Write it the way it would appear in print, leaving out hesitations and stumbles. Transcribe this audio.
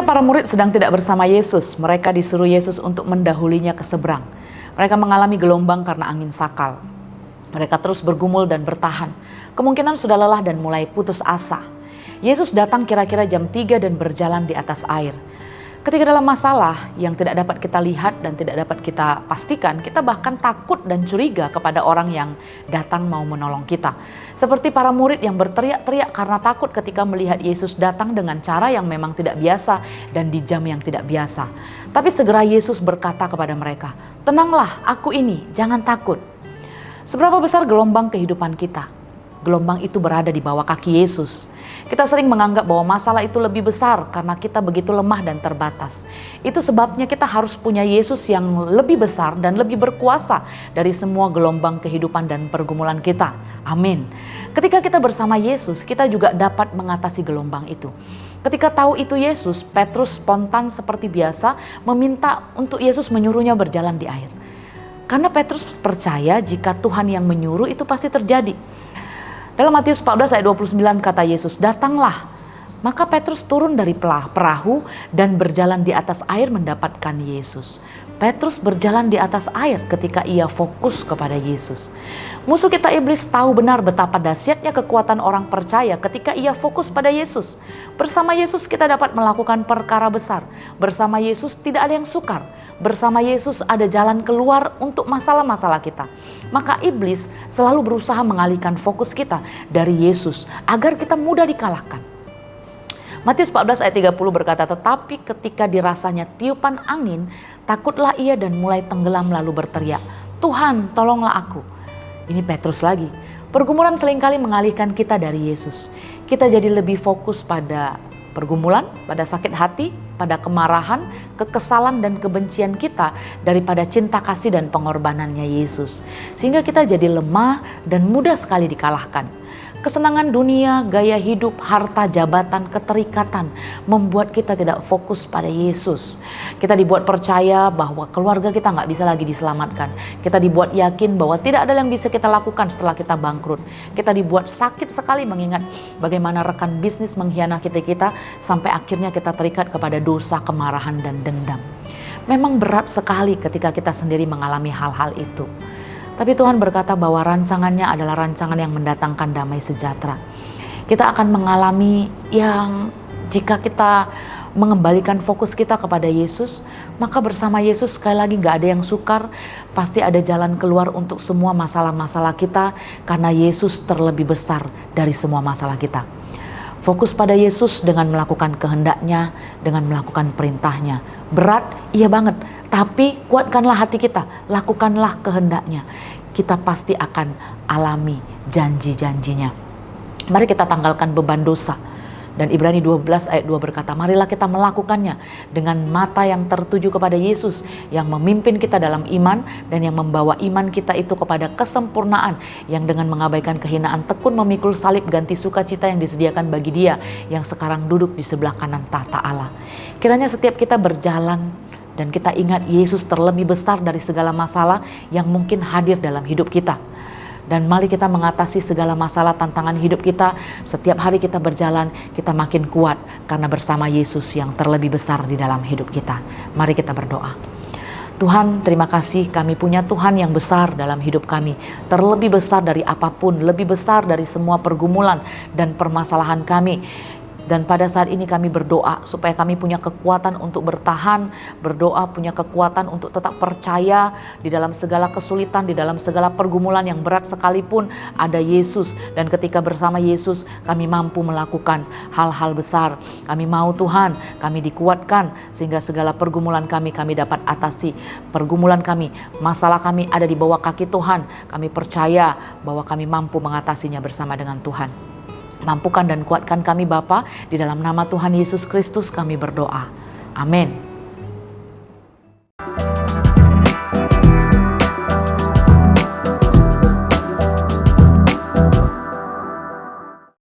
Ketika para murid sedang tidak bersama Yesus, mereka disuruh Yesus untuk mendahulinya ke seberang. Mereka mengalami gelombang karena angin sakal. Mereka terus bergumul dan bertahan. Kemungkinan sudah lelah dan mulai putus asa. Yesus datang kira-kira jam 3 dan berjalan di atas air. Ketika dalam masalah yang tidak dapat kita lihat dan tidak dapat kita pastikan, kita bahkan takut dan curiga kepada orang yang datang mau menolong kita. Seperti para murid yang berteriak-teriak karena takut ketika melihat Yesus datang dengan cara yang memang tidak biasa dan di jam yang tidak biasa. Tapi segera Yesus berkata kepada mereka, "Tenanglah, aku ini, jangan takut." Seberapa besar gelombang kehidupan kita? Gelombang itu berada di bawah kaki Yesus. Kita sering menganggap bahwa masalah itu lebih besar karena kita begitu lemah dan terbatas. Itu sebabnya kita harus punya Yesus yang lebih besar dan lebih berkuasa dari semua gelombang kehidupan dan pergumulan kita. Amin. Ketika kita bersama Yesus, kita juga dapat mengatasi gelombang itu. Ketika tahu itu Yesus, Petrus spontan seperti biasa meminta untuk Yesus menyuruhnya berjalan di air. Karena Petrus percaya jika Tuhan yang menyuruh itu pasti terjadi. Dalam Matius 14 ayat 29 kata Yesus, "Datanglah." Maka Petrus turun dari perahu dan berjalan di atas air mendapatkan Yesus. Petrus berjalan di atas air ketika ia fokus kepada Yesus. Musuh kita iblis tahu benar betapa dahsyatnya kekuatan orang percaya ketika ia fokus pada Yesus. Bersama Yesus kita dapat melakukan perkara besar. Bersama Yesus tidak ada yang sukar. Bersama Yesus ada jalan keluar untuk masalah-masalah kita. Maka iblis selalu berusaha mengalihkan fokus kita dari Yesus agar kita mudah dikalahkan. Matius 14 ayat 30 berkata, "Tetapi ketika dirasanya tiupan angin, takutlah ia dan mulai tenggelam lalu berteriak, 'Tuhan, tolonglah aku.'" Ini Petrus lagi. Pergumulan seringkali mengalihkan kita dari Yesus. Kita jadi lebih fokus pada pergumulan, pada sakit hati, pada kemarahan, kekesalan dan kebencian kita daripada cinta kasih dan pengorbanannya Yesus. Sehingga kita jadi lemah dan mudah sekali dikalahkan. Kesenangan dunia, gaya hidup, harta, jabatan, keterikatan membuat kita tidak fokus pada Yesus. Kita dibuat percaya bahwa keluarga kita nggak bisa lagi diselamatkan. Kita dibuat yakin bahwa tidak ada yang bisa kita lakukan setelah kita bangkrut. Kita dibuat sakit sekali mengingat bagaimana rekan bisnis mengkhianati kita sampai akhirnya kita terikat kepada dosa, kemarahan, dan dendam. Memang berat sekali ketika kita sendiri mengalami hal-hal itu. Tapi Tuhan berkata bahwa rancangannya adalah rancangan yang mendatangkan damai sejahtera. Kita akan mengalami yang jika kita mengembalikan fokus kita kepada Yesus, maka bersama Yesus sekali lagi gak ada yang sukar, pasti ada jalan keluar untuk semua masalah-masalah kita karena Yesus terlebih besar dari semua masalah kita. Fokus pada Yesus dengan melakukan kehendaknya, dengan melakukan perintahnya. Berat, iya banget. Tapi kuatkanlah hati kita, lakukanlah kehendaknya. Kita pasti akan alami janji-janjinya. Mari kita tanggalkan beban dosa. Dan Ibrani 12 ayat 2 berkata, marilah kita melakukannya dengan mata yang tertuju kepada Yesus yang memimpin kita dalam iman dan yang membawa iman kita itu kepada kesempurnaan, yang dengan mengabaikan kehinaan tekun memikul salib ganti sukacita yang disediakan bagi Dia yang sekarang duduk di sebelah kanan tahta Allah. Kiranya setiap kita berjalan dan kita ingat Yesus terlebih besar dari segala masalah yang mungkin hadir dalam hidup kita. Dan mari kita mengatasi segala masalah tantangan hidup kita. Setiap hari kita berjalan, kita makin kuat karena bersama Yesus yang terlebih besar di dalam hidup kita. Mari kita berdoa. Tuhan, terima kasih kami punya Tuhan yang besar dalam hidup kami. Terlebih besar dari apapun, lebih besar dari semua pergumulan dan permasalahan kami. Dan pada saat ini kami berdoa supaya kami punya kekuatan untuk bertahan, berdoa punya kekuatan untuk tetap percaya di dalam segala kesulitan, di dalam segala pergumulan yang berat sekalipun ada Yesus. Dan ketika bersama Yesus kami mampu melakukan hal-hal besar. Kami mau Tuhan, kami dikuatkan sehingga segala pergumulan kami dapat atasi. Pergumulan kami, masalah kami ada di bawah kaki Tuhan. Kami percaya bahwa kami mampu mengatasinya bersama dengan Tuhan. Mampukan dan kuatkan kami Bapa, di dalam nama Tuhan Yesus Kristus kami berdoa. Amin.